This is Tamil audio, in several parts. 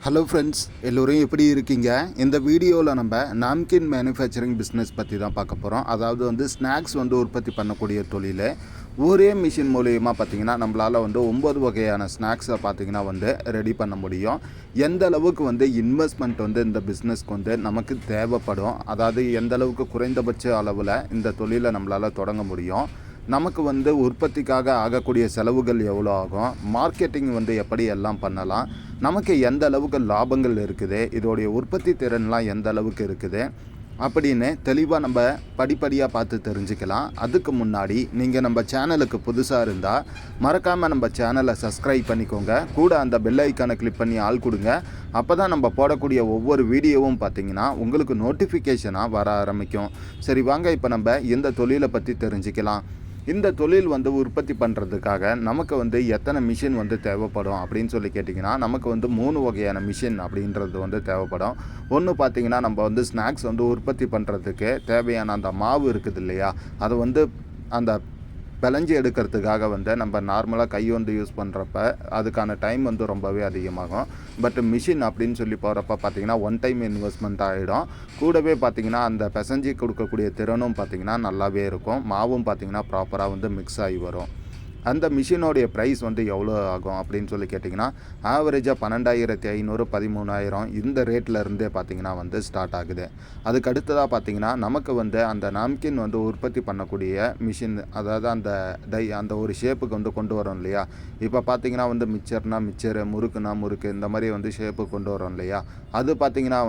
ஹலோ ஃப்ரெண்ட்ஸ், எல்லோரும் எப்படி இருக்கீங்க? இந்த வீடியோவில் நம்ம நாம்கின் மேனுஃபேக்சரிங் பிஸ்னஸ் பற்றி தான் பார்க்க போகிறோம். அதாவது ஸ்நாக்ஸ் உற்பத்தி பண்ணக்கூடிய தொழில். ஒரே மிஷின் மூலியமாக பார்த்திங்கன்னா நம்மளால் 9 வகையான ஸ்நாக்ஸை பார்த்திங்கன்னா ரெடி பண்ண முடியும். எந்த அளவுக்கு இன்வெஸ்ட்மெண்ட் இந்த பிஸ்னஸ்க்கு நமக்கு தேவைப்படும், அதாவது எந்த அளவுக்கு குறைந்தபட்ச அளவில் இந்த தொழிலை நம்மளால் தொடங்க முடியும், நமக்கு உற்பத்திக்காக ஆகக்கூடிய செலவுகள் எவ்வளோ ஆகும், மார்க்கெட்டிங் எப்படி எல்லாம் பண்ணலாம், நமக்கு எந்த அளவுக்கு லாபங்கள் இருக்குது, இதோடைய உற்பத்தி திறன்லாம் எந்த அளவுக்கு இருக்குது அப்படின்னு தெளிவாக நம்ம படிப்படியாக பார்த்து தெரிஞ்சுக்கலாம். அதுக்கு முன்னாடி நீங்கள் நம்ம சேனலுக்கு புதுசாக இருந்தால் மறக்காமல் நம்ம சேனலை சப்ஸ்கிரைப் பண்ணிக்கோங்க. கூட அந்த பெல் ஐக்கானை கிளிக் பண்ணி ஆள் கொடுங்க. அப்போ தான் நம்ம போடக்கூடிய ஒவ்வொரு வீடியோவும் பார்த்திங்கன்னா உங்களுக்கு நோட்டிஃபிகேஷனாக வர ஆரம்பிக்கும். சரி, வாங்க இப்போ நம்ம இந்த தொழிலை பற்றி தெரிஞ்சுக்கலாம். இந்த தொழில் உற்பத்தி பண்ணுறதுக்காக நமக்கு எத்தனை மிஷின் தேவைப்படும் அப்படின்னு சொல்லி கேட்டிங்கன்னா, நமக்கு 3 வகையான மிஷின் அப்படின்றது தேவைப்படும். ஒன்று பார்த்திங்கன்னா, நம்ம ஸ்நாக்ஸ் உற்பத்தி பண்ணுறதுக்கு தேவையான அந்த மாவு இருக்குது இல்லையா, அதை அந்த பிளஞ்சி எடுக்கிறதுக்காக நம்ம நார்மலாக கை யூஸ் பண்ணுறப்ப அதுக்கான டைம் ரொம்பவே அதிகமாகும். பட் மிஷின் அப்படின்னு சொல்லி போகிறப்ப பார்த்திங்கன்னா ஒன் டைம் இன்வெஸ்ட்மெண்ட் ஆகிடும். கூடவே பார்த்திங்கன்னா அந்த பிசைஞ்சி கொடுக்கக்கூடிய திறனும் பார்த்திங்கன்னா நல்லாவே இருக்கும். மாவும் பார்த்திங்கன்னா ப்ராப்பராக மிக்ஸ் ஆகி வரும். அந்த மிஷினோடைய ப்ரைஸ் எவ்வளோ ஆகும் அப்படின்னு சொல்லி கேட்டிங்கன்னா, ஆவரேஜாக 12,500 13,000 இந்த ரேட்டில் இருந்தே பார்த்திங்கன்னா ஸ்டார்ட் ஆகுது. அதுக்கு அடுத்ததாக பார்த்திங்கன்னா நமக்கு அந்த நாம்கின் உற்பத்தி பண்ணக்கூடிய மிஷின், அதாவது அந்த ஒரு ஷேப்புக்கு கொண்டு வரோம் இல்லையா. இப்போ பார்த்திங்கன்னா மிக்சர்னா மிக்சரு, முறுக்குனா முறுக்கு, இந்த மாதிரி ஷேப்புக்கு கொண்டு வரோம் இல்லையா. அது பார்த்திங்கன்னா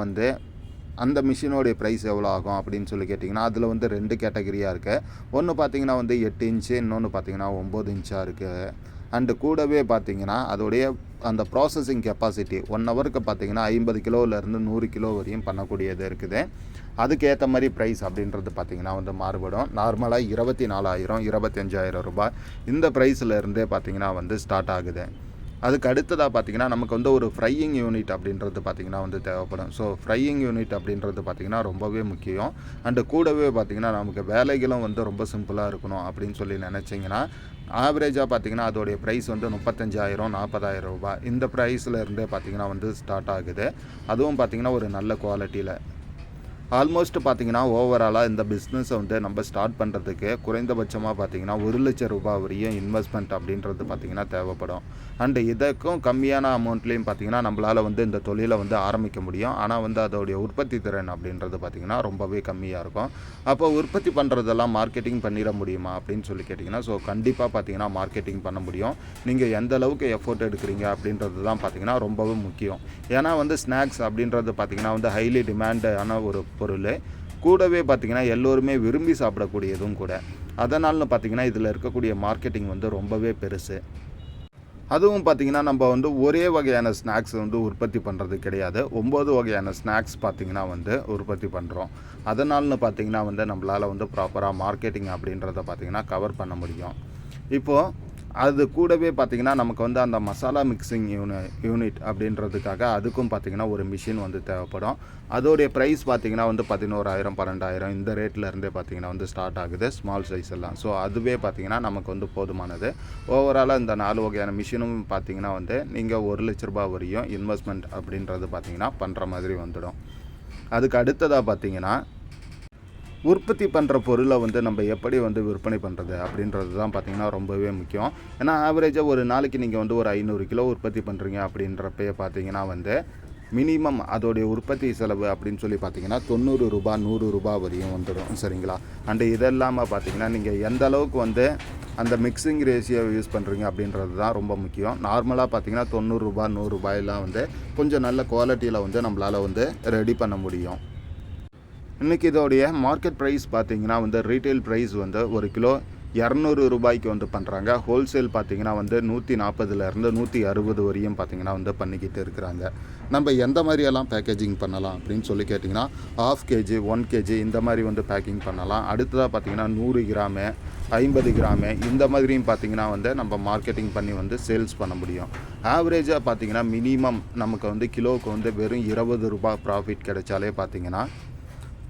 அந்த மிஷினோடைய ப்ரைஸ் எவ்வளோ ஆகும் அப்படின்னு சொல்லி கேட்டிங்கன்னா, அதில் 2 கேட்டகரியாக இருக்குது. ஒன்று பார்த்திங்கன்னா 8 இன்ச்சு, இன்னொன்று பார்த்திங்கன்னா 9 இன்ச்சாக இருக்குது. அண்டு கூடவே பார்த்திங்கன்னா அதோடைய அந்த ப்ராசஸிங் கெப்பாசிட்டி 1 ஹவருக்கு பார்த்திங்கன்னா 50 கிலோவிலேருந்து 100 கிலோ வரையும் பண்ணக்கூடியது இருக்குது. அதுக்கேற்ற மாதிரி ப்ரைஸ் அப்படின்றது பார்த்திங்கன்னா மாறுபடும். நார்மலாக 24,000 25,000 ரூபாய் இந்த ப்ரைஸில் இருந்தே பார்த்திங்கன்னா ஸ்டார்ட் ஆகுது. அதுக்கு அடுத்ததாக பார்த்திங்கன்னா நமக்கு ஒரு ஃப்ரையிங் யூனிட் அப்படின்றது பார்த்திங்கன்னா தேவைப்படும். ஸோ ஃப்ரையிங் யூனிட் அப்படின்றது பார்த்திங்கன்னா ரொம்பவே முக்கியம். அண்டு கூடவே பார்த்திங்கன்னா நமக்கு வேலைகளும் ரொம்ப சிம்பிளாக இருக்கணும் அப்படின்னு சொல்லி நினச்சிங்கன்னா, ஆவரேஜாக பார்த்திங்கன்னா அதோடைய ப்ரைஸ் 35,000 40,000 ரூபாய் இந்த ப்ரைஸில் இருந்தே பார்த்திங்கன்னா ஸ்டார்ட் ஆகுது. அதுவும் பார்த்திங்கன்னா ஒரு நல்ல குவாலிட்டியில். ஆல்மோஸ்ட் பார்த்திங்கன்னா ஓவராலாக இந்த பிஸ்னஸை நம்ம ஸ்டார்ட் பண்ணுறதுக்கு குறைந்தபட்சமாக பார்த்திங்கன்னா 1,00,000 ரூபாய் வரையும் இன்வெஸ்ட்மெண்ட் அப்படின்றது பார்த்திங்கன்னா தேவைப்படும். அண்டு இதற்கும் கம்மியான அமௌண்ட்லேயும் பார்த்திங்கன்னா நம்மளால் இந்த தொழிலை ஆரம்பிக்க முடியும். ஆனால் அதோடைய உற்பத்தி திறன் அப்படின்றது பார்த்திங்கன்னா ரொம்பவே கம்மியாக இருக்கும். அப்போ உற்பத்தி பண்ணுறதெல்லாம் மார்க்கெட்டிங் பண்ணிட முடியுமா அப்படின்னு சொல்லி கேட்டிங்கன்னா, ஸோ கண்டிப்பாக பார்த்திங்கன்னா மார்க்கெட்டிங் பண்ண முடியும். நீங்கள் எந்த அளவுக்கு எஃபோர்ட் எடுக்கிறீங்க அப்படின்றது தான் பார்த்திங்கன்னா ரொம்பவே முக்கியம். ஏன்னா ஸ்நாக்ஸ் அப்படின்றது பார்த்திங்கன்னா ஹைலி டிமாண்டான ஒரு பொருள். கூடவே பார்த்திங்கன்னா எல்லோருமே விரும்பி சாப்பிடக்கூடியதும் கூட. அதனால்னு பார்த்திங்கன்னா இதில் இருக்கக்கூடிய மார்க்கெட்டிங் ரொம்பவே பெருசு. அதுவும் பார்த்திங்கன்னா நம்ம ஒரே வகையான ஸ்நாக்ஸ் உற்பத்தி பண்ணுறது கிடையாது. 9 வகையான ஸ்நாக்ஸ் பார்த்திங்கன்னா உற்பத்தி பண்ணுறோம். அதனால்னு பார்த்திங்கன்னா நம்மளால் ப்ராப்பராக மார்க்கெட்டிங் அப்படின்றத பார்த்திங்கன்னா கவர் பண்ண முடியும். இப்போது அது கூடவே பார்த்திங்கன்னா நமக்கு அந்த மசாலா மிக்சிங் யூனிட் அப்படின்றதுக்காக அதுக்கும் பார்த்திங்கன்னா ஒரு மிஷின் தேவைப்படும். அதோடைய ப்ரைஸ் பார்த்திங்கன்னா 11,000 12,000 இந்த ரேட்டில் இருந்தே பார்த்திங்கன்னா ஸ்டார்ட் ஆகுது, ஸ்மால் சைஸ் எல்லாம். ஸோ அதுவே பார்த்திங்கன்னா நமக்கு போதுமானது. ஓவராலாக இந்த 4 வகையான மிஷினும் பார்த்திங்கன்னா நீங்கள் 1,00,000 ரூபாய் வரையும் இன்வெஸ்ட்மெண்ட் அப்படின்றது பார்த்திங்கன்னா பண்ணுற மாதிரி வந்துடும். அதுக்கு அடுத்ததாக பார்த்திங்கன்னா உற்பத்தி பண்ணுற பொருளை நம்ம எப்படி விற்பனை பண்ணுறது அப்படின்றது தான் பார்த்திங்கன்னா ரொம்பவே முக்கியம். ஏன்னா ஆவரேஜாக ஒரு நாளைக்கு நீங்கள் ஒரு 500 கிலோ உற்பத்தி பண்ணுறீங்க அப்படின்றப்பே பார்த்திங்கன்னா மினிமம் அதோடைய உற்பத்தி செலவு அப்படின்னு சொல்லி பார்த்திங்கன்னா 90 ரூபாய் 100 ரூபாய் வரையும் வந்துடும். சரிங்களா? அண்டு இதெல்லாமல் பார்த்திங்கன்னா நீங்கள் எந்த அளவுக்கு அந்த மிக்சிங் ரேஷியோ யூஸ் பண்ணுறீங்க அப்படின்றது தான் ரொம்ப முக்கியம். நார்மலாக பார்த்திங்கன்னா 90 ரூபாய் 100 ரூபாயெலாம் கொஞ்சம் நல்ல குவாலிட்டியில் நம்மளால் ரெடி பண்ண முடியும். இன்றைக்கி இதோடைய மார்க்கெட் ப்ரைஸ் பார்த்திங்கன்னா ரீட்டைல் ப்ரைஸ் ஒரு கிலோ 200 ரூபாய்க்கு பண்ணுறாங்க. ஹோல்சேல் பார்த்திங்கன்னா 140லேருந்து 160 வரையும் பார்த்திங்கன்னா பண்ணிக்கிட்டு இருக்கிறாங்க. நம்ம எந்த மாதிரியெல்லாம் பேக்கேஜிங் பண்ணலாம் அப்படின்னு சொல்லி கேட்டிங்கன்னா, 1/2 kg 1 kg இந்த மாதிரி பேக்கிங் பண்ணலாம். அடுத்ததாக பார்த்திங்கன்னா 100 கிராமு 50 கிராமு இந்த மாதிரியும் பார்த்திங்கன்னா நம்ம மார்க்கெட்டிங் பண்ணி சேல்ஸ் பண்ண முடியும். ஆவரேஜாக பார்த்திங்கன்னா மினிமம் நமக்கு கிலோவுக்கு வெறும் 20 ரூபாய் ப்ராஃபிட் கிடைச்சாலே பார்த்திங்கன்னா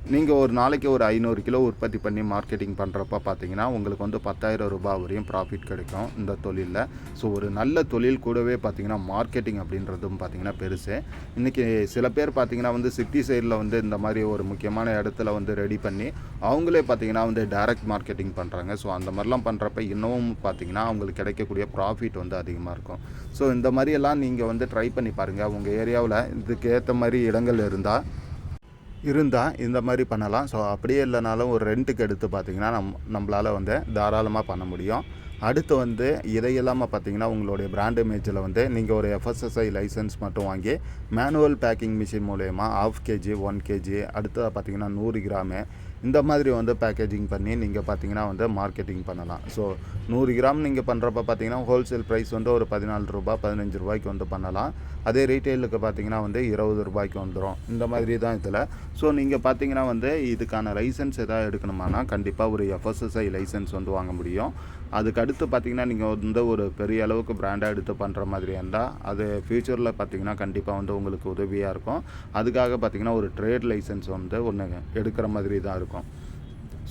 நீங்கள் ஒரு நாளைக்கு ஒரு 500 கிலோ உற்பத்தி பண்ணி மார்க்கெட்டிங் பண்ணுறப்ப பார்த்தீங்கன்னா உங்களுக்கு வந்து 10,000 ரூபாய் வரையும் ப்ராஃபிட் கிடைக்கும் இந்த தொழிலில். ஸோ ஒரு நல்ல தொழில் கூடவே பார்த்தீங்கன்னா மார்க்கெட்டிங் அப்படின்றதும் பார்த்தீங்கன்னா பெருசு. இன்றைக்கி சில பேர் பார்த்தீங்கன்னா வந்து சிட்டி சைடில் வந்து இந்த மாதிரி ஒரு முக்கியமான இடத்துல வந்து ரெடி பண்ணி அவங்களே பார்த்தீங்கன்னா வந்து டைரக்ட் மார்க்கெட்டிங் பண்ணுறாங்க. ஸோ அந்த மாதிரிலாம் பண்ணுறப்ப இன்னமும் பார்த்தீங்கன்னா அவங்களுக்கு கிடைக்கக்கூடிய ப்ராஃபிட் வந்து அதிகமாக இருக்கும். ஸோ இந்த மாதிரியெல்லாம் நீங்கள் வந்து ட்ரை பண்ணி பாருங்கள். உங்கள் ஏரியாவில் இதுக்கு ஏற்ற மாதிரி இடங்கள் இருந்தால் இந்த மாதிரி பண்ணலாம். ஸோ அப்படியே இல்லைனாலும் ஒரு ரெண்ட்டுக்கு எடுத்து பார்த்திங்கன்னா நம்மளால் வந்து தாராளமாக பண்ண முடியும். அடுத்து வந்து இதையெல்லாமல் பார்த்தீங்கன்னா உங்களுடைய பிராண்ட் இமேஜில் வந்து நீங்கள் ஒரு FSSAI லைசன்ஸ் மட்டும் வாங்கி மேனுவல் பேக்கிங் மிஷின் மூலயமா 1/2 kg 1 kg அடுத்ததாக பார்த்தீங்கன்னா 100 கிராமு இந்த மாதிரி வந்து பேக்கேஜிங் பண்ணி நீங்கள் பார்த்தீங்கன்னா வந்து மார்க்கெட்டிங் பண்ணலாம். ஸோ 100 கிராம் நீங்கள் பண்ணுறப்ப பார்த்தீங்கன்னா ஹோல்சேல் ப்ரைஸ் வந்து ஒரு 14 ரூபாய் 15 ரூபாய்க்கு வந்து பண்ணலாம். அதே ரீட்டெயிலுக்கு பார்த்தீங்கன்னா வந்து 20 ரூபாய்க்கு வந்துடும். இந்த மாதிரி தான் இதில். ஸோ நீங்கள் பார்த்தீங்கன்னா வந்து இதுக்கான லைசன்ஸ் எதாவது எடுக்கணுமானா கண்டிப்பாக ஒரு FSSAI லைசன்ஸ் வந்து வாங்க முடியும். அதுக்கடுத்து பார்த்தீங்கன்னா நீங்கள் வந்து ஒரு பெரிய அளவுக்கு பிராண்டாக எடுத்து பண்ணுற மாதிரி இருந்தால் அது ஃப்யூச்சரில் பார்த்தீங்கன்னா கண்டிப்பாக வந்து உங்களுக்கு உதவியாக இருக்கும். அதுக்காக பார்த்தீங்கன்னா ஒரு ட்ரேட் லைசன்ஸ் வந்து ஒன்று எடுக்கிற மாதிரி தான் இருக்கும்.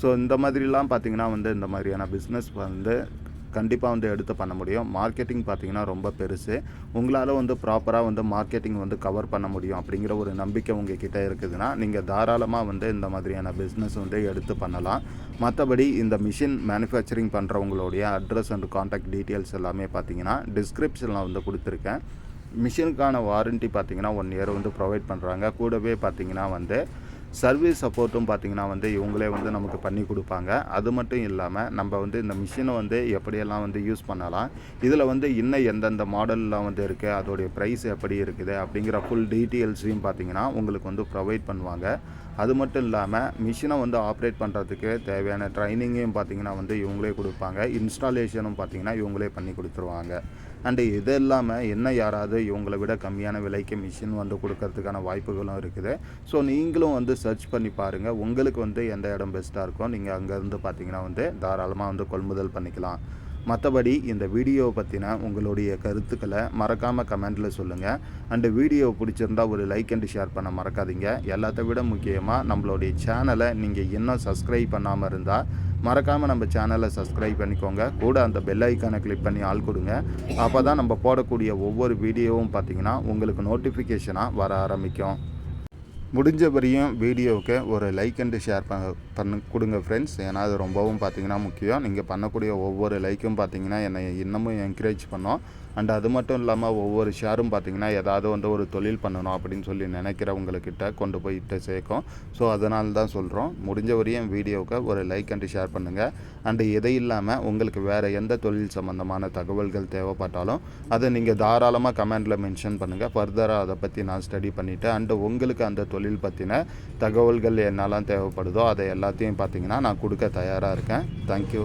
ஸோ இந்த மாதிரிலாம் பார்த்தீங்கன்னா வந்து இந்த மாதிரியான பிஸ்னஸ் வந்து கண்டிப்பாக வந்து எடுத்து பண்ண முடியும். மார்க்கெட்டிங் பார்த்தீங்கன்னா ரொம்ப பெருசு. உங்களால் வந்து ப்ராப்பராக வந்து மார்க்கெட்டிங் வந்து கவர் பண்ண முடியும் அப்படிங்கிற ஒரு நம்பிக்கை உங்ககிட்ட இருக்குதுன்னா நீங்கள் தாராளமாக வந்து இந்த மாதிரியான பிஸ்னஸ் வந்து எடுத்து பண்ணலாம். மற்றபடி இந்த மிஷின் மேனுஃபேக்சரிங் பண்ணுறவங்களுடைய அட்ரஸ் அண்ட் காண்டாக்ட் டீட்டெயில்ஸ் எல்லாமே பார்த்தீங்கன்னா டிஸ்கிரிப்ஷனில் வந்து கொடுத்துருக்கேன். மிஷினுக்கான வாரண்ட்டி பார்த்தீங்கன்னா 1 இயர் வந்து ப்ரொவைட் பண்ணுறாங்க. கூடவே பார்த்தீங்கன்னா வந்து சர்வீஸ் சப்போர்ட்டும் பார்த்திங்கன்னா வந்து இவங்களே வந்து நமக்கு பண்ணி கொடுப்பாங்க. அது மட்டும் இல்லாமல் நம்ம வந்து இந்த மிஷினை வந்து எப்படியெல்லாம் வந்து யூஸ் பண்ணலாம், இதில் வந்து இன்னும் எந்தெந்த மாடல்லாம் வந்து இருக்குது, அதோடைய ப்ரைஸ் எப்படி இருக்குது அப்படிங்கிற ஃபுல் டீட்டெயில்ஸையும் பார்த்திங்கன்னா உங்களுக்கு வந்து ப்ரொவைட் பண்ணுவாங்க. அது மட்டும் இல்லாமல் மிஷினை வந்து ஆப்ரேட் பண்ணுறதுக்கு தேவையான ட்ரைனிங்கையும் பார்த்திங்கன்னா வந்து இவங்களே கொடுப்பாங்க. இன்ஸ்டாலேஷனும் பார்த்திங்கன்னா இவங்களே பண்ணி கொடுத்துருவாங்க. அண்டு இது இல்லாமல் என்ன யாராவது இவங்களை விட கம்மியான விலைக்கு மிஷின் வந்து கொடுக்கறதுக்கான வாய்ப்புகளும் இருக்குது. ஸோ நீங்களும் வந்து சர்ச் பண்ணி பாருங்கள். உங்களுக்கு வந்து எந்த இடம் பெஸ்ட்டாக இருக்கோ நீங்கள் அங்கேருந்து பார்த்தீங்கன்னா வந்து தாராளமாக வந்து கொள்முதல் பண்ணிக்கலாம். மற்றபடி இந்த வீடியோவை பற்றின உங்களுடைய கருத்துக்களை மறக்காமல் கமெண்டில் சொல்லுங்கள். அண்டு வீடியோ பிடிச்சிருந்தா ஒரு லைக் அண்டு ஷேர் பண்ண மறக்காதீங்க. எல்லாத்த விட முக்கியமாக நம்மளுடைய சேனலை நீங்கள் இன்னும் சப்ஸ்கிரைப் பண்ணாமல் இருந்தால் மறக்காமல் நம்ம சேனலை சப்ஸ்கிரைப் பண்ணிக்கோங்க. கூட அந்த பெல் ஐக்கானை கிளிக் பண்ணி ஆள் கொடுங்க. அப்போ தான் நம்ம போடக்கூடிய ஒவ்வொரு வீடியோவும் பார்த்திங்கன்னா உங்களுக்கு நோட்டிஃபிகேஷனாக வர ஆரம்பிக்கும். முடிஞ்ச வரையும் வீடியோவுக்கு ஒரு லைக் அண்டு ஷேர் கொடுங்க ஃப்ரெண்ட்ஸ். ஏன்னா அது ரொம்பவும் பார்த்திங்கன்னா முக்கியம். நீங்கள் பண்ணக்கூடிய ஒவ்வொரு லைக்கும் பார்த்திங்கன்னா என்னை இன்னமும் என்கரேஜ் பண்ணோம். அண்ட் அது மட்டும் இல்லாமல் ஒவ்வொரு ஷேரும் பார்த்திங்கன்னா ஏதாவது வந்து ஒரு தொழில் பண்ணணும் அப்படின்னு சொல்லி நினைக்கிறவங்கக்கிட்ட கொண்டு போயிட்டு சேர்க்கும். ஸோ அதனால தான் சொல்கிறோம், முடிஞ்ச வரையும் வீடியோவுக்கு ஒரு லைக் அண்டு ஷேர் பண்ணுங்கள். அண்டு இதை இல்லாமல் உங்களுக்கு வேறு எந்த தொழில் சம்மந்தமான தகவல்கள் தேவைப்பட்டாலும் அதை நீங்கள் தாராளமாக கமெண்டில் மென்ஷன் பண்ணுங்கள். ஃபர்தராக அதை பற்றி நான் ஸ்டடி பண்ணிவிட்டு அண்டு உங்களுக்கு அந்த தொழில் பற்றின தகவல்கள் என்னெல்லாம் தேவைப்படுதோ அதை எல்லாத்தையும் பார்த்திங்கன்னா நான் கொடுக்க தயாராக இருக்கேன். தேங்க்யூ.